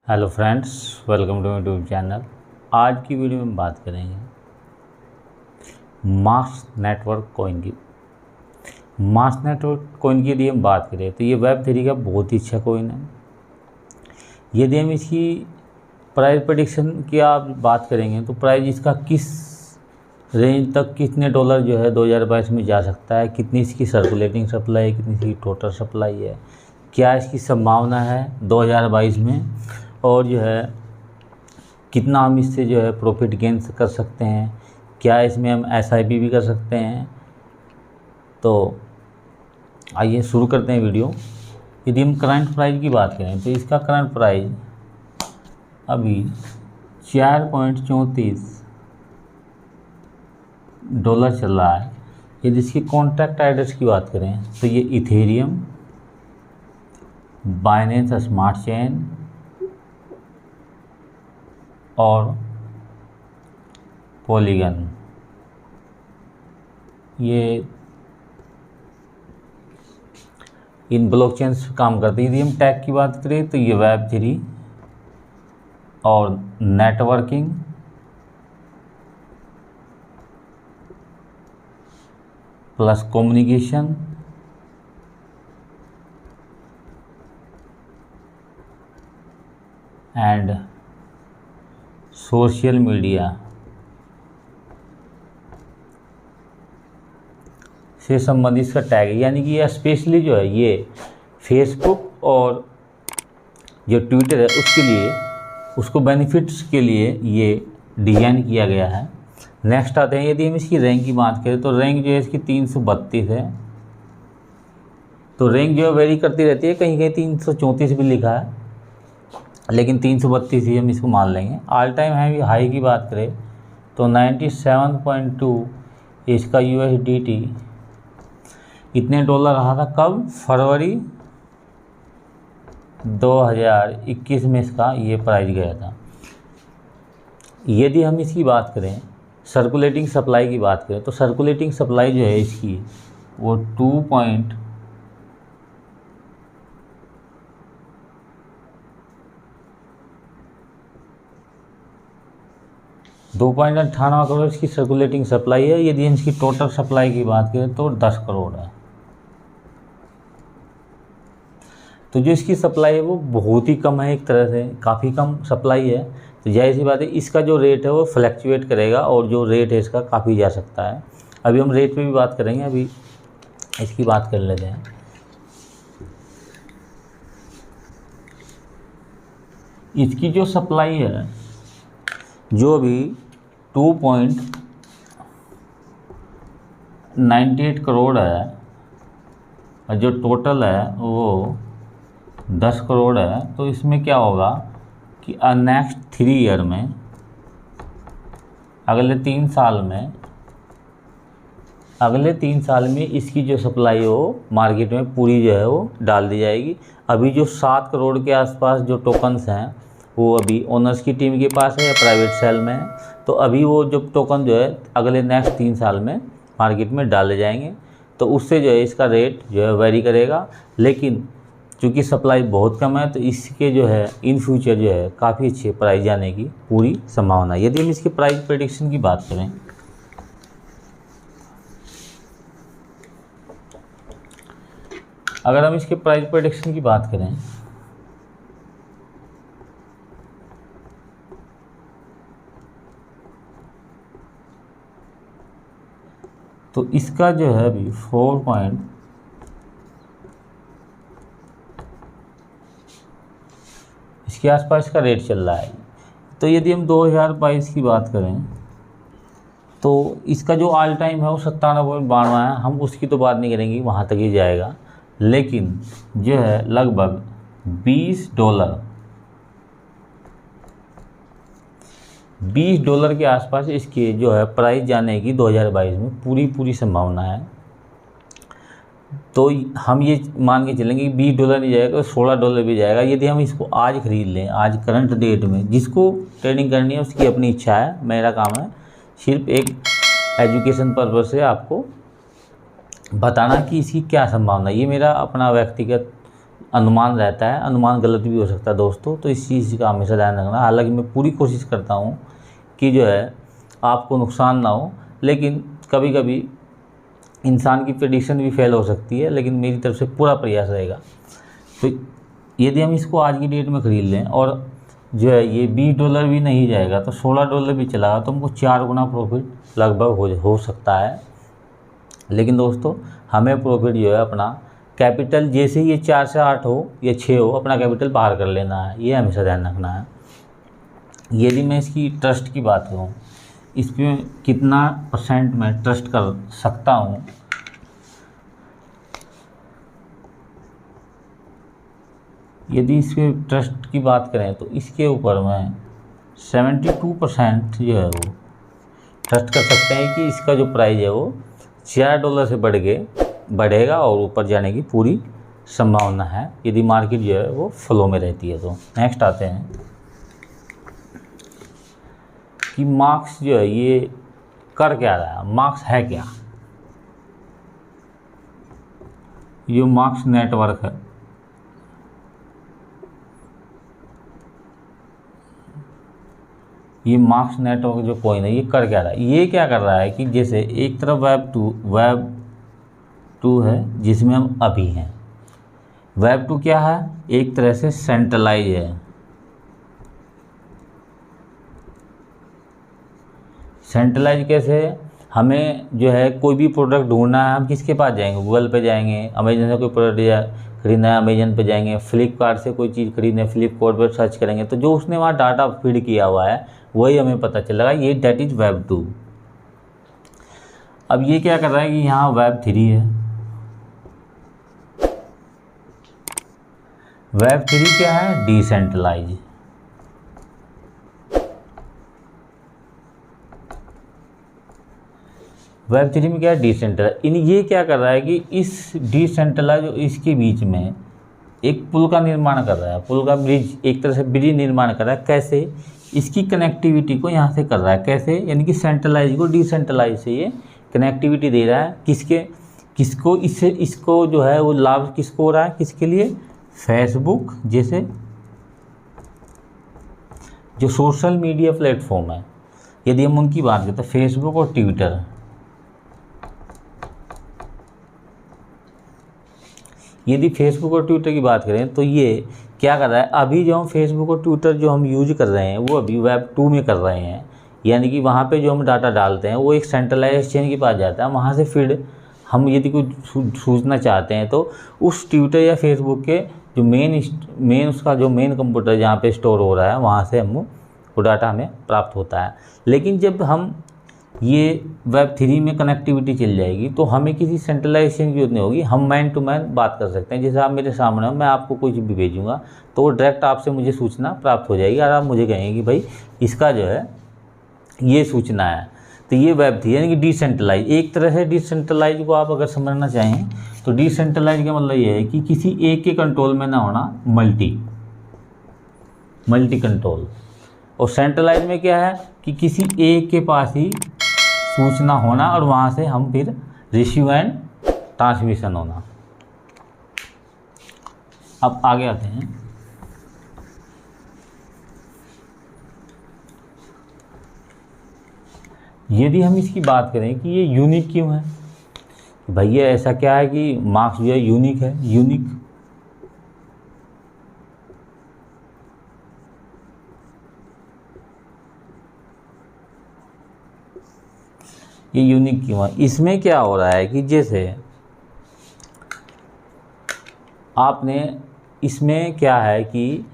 Hello friends, welcome to YouTube channel. आज की video में बात करेंगे मास नेटवर्क कॉइन की। मास नेटवर्क कॉइन की यदि हम बात करें तो ये वेब3 का बहुत ही अच्छा कॉइन है। यदि हम इसकी प्राइस प्रेडिक्शन की आप बात करेंगे तो प्राइस इसका किस रेंज तक, कितने डॉलर जो है 2022 में जा सकता है, कितनी इसकी सर्कुलेटिंग सप्लाई है, कितनी इसकी टोटल सप्लाई है, क्या इसकी संभावना है 2022 में, और जो है कितना हम इससे जो है प्रॉफिट गेन कर सकते हैं, क्या इसमें हम SIP भी कर सकते हैं। तो आइए शुरू करते हैं वीडियो। यदि हम करंट प्राइस की बात करें तो इसका करंट प्राइस अभी 4.34 डॉलर चल रहा है। यदि इसकी कॉन्ट्रैक्ट एड्रेस की बात करें तो ये इथेरियम, बाइनेंस स्मार्ट चेन और पॉलीगन, ये इन ब्लॉकचेन्स पे काम करती है। यदि हम टैग की बात करें तो ये वेब3 और networking plus communication and social media से संबंधित इसका टैग है। यानी कि ये स्पेशली जो है ये फेसबुक और जो ट्विटर है उसके लिए, उसको बेनिफिट्स के लिए ये डिज़ाइन किया गया है। नेक्स्ट आते हैं, यदि हम इसकी रैंक की बात करें तो रैंक जो है इसकी 332 है। तो रैंक जो है वेरी करती रहती है, कहीं कहीं 334 भी लिखा है, लेकिन 332 ही हम इसको मान लेंगे। ऑल टाइम हाई की बात करें तो 97.2 इसका USDT इतने डॉलर रहा था। कब? फरवरी 2021 में इसका ये प्राइस गया था। यदि हम इसकी बात करें, सर्कुलेटिंग सप्लाई की बात करें तो सर्कुलेटिंग सप्लाई जो है इसकी वो 2.98 करोड़ इसकी सर्कुलेटिंग सप्लाई है। यदि हम इसकी टोटल सप्लाई की बात करें तो 10 करोड़ है। तो जो इसकी सप्लाई है वो बहुत ही कम है, एक तरह से काफ़ी कम सप्लाई है। तो जाहिर सी बात है इसका जो रेट है वो फ्लैक्चुएट करेगा, और जो रेट है इसका काफ़ी जा सकता है। अभी हम रेट पे भी बात करेंगे, अभी इसकी बात कर लेते हैं। इसकी जो सप्लाई है जो अभी 2.98 करोड़ है, और जो टोटल है वो 10 करोड़ है। तो इसमें क्या होगा कि नेक्स्ट 3 ईयर में, अगले 3 साल में इसकी जो सप्लाई हो मार्केट में पूरी जो है वो डाल दी जाएगी। अभी जो 7 करोड़ के आसपास जो टोकन्स हैं वो अभी ओनर्स की टीम के पास है या प्राइवेट सेल में है। तो अभी वो जो टोकन जो है अगले नेक्स्ट 3 साल में मार्केट में डाले जाएंगे। तो उससे जो है इसका रेट जो है वेरी करेगा, लेकिन चूँकि सप्लाई बहुत कम है तो इसके जो है इन फ्यूचर जो है काफ़ी अच्छे प्राइस जाने की पूरी संभावना है। यदि हम इसकी प्राइस प्रेडिक्शन की बात करें अगर हम इसके प्राइस प्रेडिक्शन की बात करें तो इसका जो है अभी 4 इसके आसपास इसका रेट चल रहा है। तो यदि हम 2022 की बात करें तो इसका जो ऑल टाइम है वो 97.92 है। हम उसकी तो बात नहीं करेंगे, वहाँ तक ही जाएगा। लेकिन जो है लगभग $20 के आसपास इसकी जो है प्राइस जाने की 2022 में पूरी संभावना है। तो हम ये मान के चलेंगे कि $20 नहीं जाएगा तो $16 भी जाएगा। यदि हम इसको आज ख़रीद लें, आज करंट डेट में, जिसको ट्रेडिंग करनी है उसकी अपनी इच्छा है, मेरा काम है सिर्फ एक एजुकेशन पर्पज़ से आपको बताना कि इसकी क्या संभावना है। ये मेरा अपना व्यक्तिगत अनुमान रहता है, अनुमान गलत भी हो सकता है दोस्तों, तो इस चीज़ का हमेशा ध्यान रखना। हालांकि मैं पूरी कोशिश करता हूँ कि जो है आपको नुकसान ना हो, लेकिन कभी कभी इंसान की प्रेडिक्शन भी फेल हो सकती है, लेकिन मेरी तरफ से पूरा प्रयास रहेगा। तो यदि हम इसको आज की डेट में ख़रीद लें और जो है ये $20 भी नहीं जाएगा तो $16 भी चला तो हमको 4 गुना प्रॉफिट लगभग हो सकता है। लेकिन दोस्तों हमें प्रॉफिट जो है अपना कैपिटल जैसे ही ये 4 से 8 हो या 6 हो, अपना कैपिटल बाहर कर लेना है, ये हमेशा ध्यान रखना है। यदि मैं इसकी ट्रस्ट की बात करूँ, इस पर कितना % मैं ट्रस्ट कर सकता हूँ, यदि इसके ट्रस्ट की बात करें तो इसके ऊपर मैं 72% जो है वो ट्रस्ट कर सकते हैं कि इसका जो प्राइस है वो $4 से बढ़ेगा और ऊपर जाने की पूरी संभावना है, यदि मार्केट जो है वो फ्लो में रहती है। तो नेक्स्ट आते हैं कि मार्क्स जो है ये कर क्या रहा है, मार्क्स है क्या। ये मार्क्स नेटवर्क है, ये मार्क्स नेटवर्क जो कॉइन है ये कर क्या रहा है, ये क्या कर रहा है कि जैसे एक तरफ वेब टू है जिसमें हम अभी हैं। वेब 2 क्या है, एक तरह से सेंट्रलाइज है। सेंट्रलाइज कैसे है, हमें जो है कोई भी प्रोडक्ट ढूंढना है, हम किसके पास जाएंगे, गूगल पे जाएंगे, अमेजन से कोई प्रोडक्ट खरीदना है अमेजन पे जाएंगे, फ्लिपकार्ट से कोई चीज़ खरीदना है फ्लिपकार्ट पर सर्च करेंगे, तो जो उसने वहाँ डाटा फीड किया हुआ है वही हमें पता चलेगा, ये दैट इज़ वेब 2। अब ये क्या कर रहा है कि यहाँ वेब 3 है। वेब 3 क्या है, डिसेंट्रलाइज। वेब 3 में क्या है, डिसेंट्रलाइज। ये क्या कर रहा है कि इस डिसेंट्रलाइज और इसके बीच में एक पुल का निर्माण कर रहा है, पुल का ब्रिज, एक तरह से ब्रिज निर्माण कर रहा है। कैसे, इसकी कनेक्टिविटी को यहाँ से कर रहा है, कैसे, यानी कि सेंट्रलाइज को डिसेंट्रलाइज से ये कनेक्टिविटी दे रहा है। किसको, इससे इसको जो है वो लाभ किसको हो रहा है, किसके लिए, फेसबुक जैसे जो सोशल मीडिया प्लेटफॉर्म है, यदि हम उनकी बात करें तो फेसबुक और ट्विटर। यदि फेसबुक और ट्विटर की बात करें तो ये क्या कर रहा है, अभी जो हम फेसबुक और ट्विटर जो हम यूज कर रहे हैं वो अभी वेब 2 में कर रहे हैं, यानी कि वहाँ पे जो हम डाटा डालते हैं वो एक सेंट्रलाइज एक्सचेंज के पास जाता है, वहाँ से फीड हम यदि कुछ सूचना चाहते हैं तो उस ट्विटर या फेसबुक के जो मेन उसका जो मेन कंप्यूटर जहाँ पे स्टोर हो रहा है वहाँ से हम वो डाटा हमें प्राप्त होता है। लेकिन जब हम ये वेब 3 में कनेक्टिविटी चल जाएगी तो हमें किसी सेंट्रलाइजेशन की जरूरत नहीं होगी, हम मैन टू मैन बात कर सकते हैं। जैसे आप मेरे सामने हो, मैं आपको कुछ भी भेजूंगा तो वो डायरेक्ट आपसे मुझे सूचना प्राप्त हो जाएगी और आप मुझे कहेंगे कि भाई इसका जो है ये सूचना है। तो ये वेब 3 यानी कि डिसेंट्रलाइज। एक तरह से डिसेंट्रलाइज को आप अगर समझना चाहें तो डिसेंट्रलाइज का मतलब ये है कि किसी एक के कंट्रोल में ना होना, मल्टी कंट्रोल। और सेंट्रलाइज में क्या है कि किसी एक के पास ही सूचना होना और वहाँ से हम फिर रिसीव एंड ट्रांसमिशन होना। अब आगे आते हैं, यदि हम इसकी बात करें कि ये यूनिक क्यों है, भैया ऐसा क्या है कि मार्क्स जो है यूनिक है। ये यूनिक क्यों है, इसमें क्या हो रहा है कि जैसे आपने, इसमें क्या है कि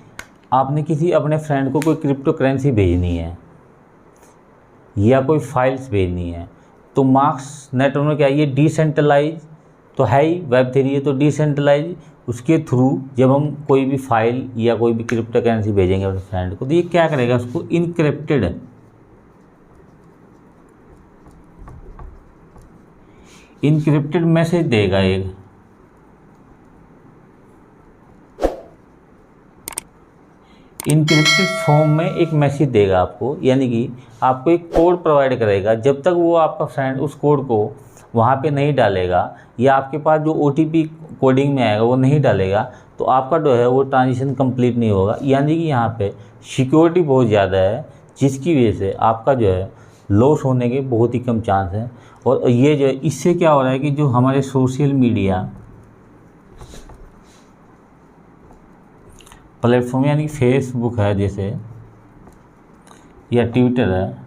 आपने किसी अपने फ्रेंड को कोई क्रिप्टो करेंसी भेजनी है या कोई फाइल्स भेजनी है, तो मार्क्स नेटवर्क में क्या है, ये डिसेंट्रलाइज तो है ही, वेब 3 है तो डिसेंट्रलाइज। उसके थ्रू जब हम कोई भी फाइल या कोई भी क्रिप्टो करेंसी भेजेंगे अपने फ्रेंड को तो ये क्या करेगा, उसको इनक्रिप्टेड मैसेज देगा, एक इनक्रिप्टेड फॉर्म में एक मैसेज देगा आपको, यानी कि आपको एक कोड प्रोवाइड करेगा। जब तक वो आपका फ्रेंड उस कोड को वहाँ पे नहीं डालेगा या आपके पास जो OTP कोडिंग में आएगा वो नहीं डालेगा तो आपका जो है वो ट्रांजेक्शन कंप्लीट नहीं होगा। यानी कि यहाँ पे सिक्योरिटी बहुत ज़्यादा है, जिसकी वजह से आपका जो है लॉस होने के बहुत ही कम चांस हैं। और ये जो है इससे क्या हो रहा है कि जो हमारे सोशल मीडिया प्लेटफॉर्म यानी फेसबुक है जैसे या ट्विटर है,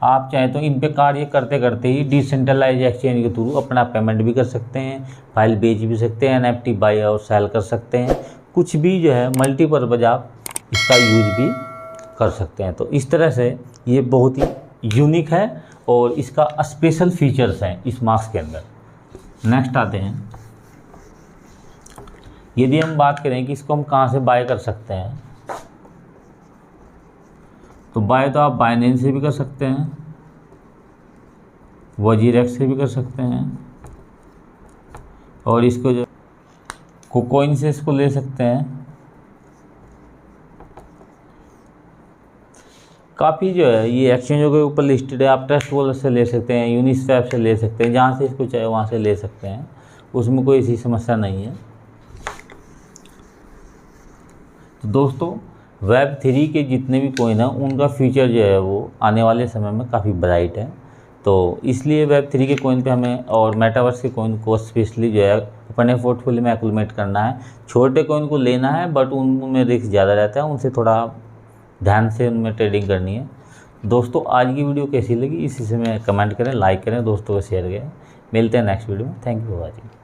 आप चाहें तो इन पे कार्य करते करते ही डिसेंट्रलाइज एक्सचेंज के थ्रू अपना पेमेंट भी कर सकते हैं, फाइल बेच भी सकते हैं, NFT बाय और सेल कर सकते हैं, कुछ भी जो है मल्टीपर्पज़ आप इसका यूज भी कर सकते हैं। तो इस तरह से ये बहुत ही यूनिक है और इसका स्पेशल फीचर्स हैं इस मास्क के अंदर। नेक्स्ट आते हैं, यदि हम बात करें कि इसको हम कहाँ से बाय कर सकते हैं, तो बाय तो आप बाइनेंस से भी कर सकते हैं, वजीरेक्स से भी कर सकते हैं, और इसको जो KuCoin से इसको ले सकते हैं। काफ़ी जो है ये एक्सचेंजों के ऊपर लिस्टेड है, आप ट्रस्ट वॉलेट से ले सकते हैं, यूनिस्वैप से ले सकते हैं, जहाँ से इसको चाहे वहाँ से ले सकते हैं, उसमें कोई ऐसी समस्या नहीं है। तो दोस्तों Web3 के जितने भी कॉइन हैं उनका फ्यूचर जो है वो आने वाले समय में काफ़ी ब्राइट है। तो इसलिए Web3 के कॉइन पे हमें और मेटावर्स के कॉइन को स्पेशली जो है अपने पोर्टफोलियो में एक्युमुलेट करना है। छोटे कॉइन को लेना है बट उनमें रिस्क ज़्यादा रहता है, उनसे थोड़ा ध्यान से उनमें ट्रेडिंग करनी है। दोस्तों आज की वीडियो कैसी लगी इसी से में कमेंट करें, लाइक करें, दोस्तों को शेयर करें। मिलते हैं नेक्स्ट वीडियो में। Thank you for watching.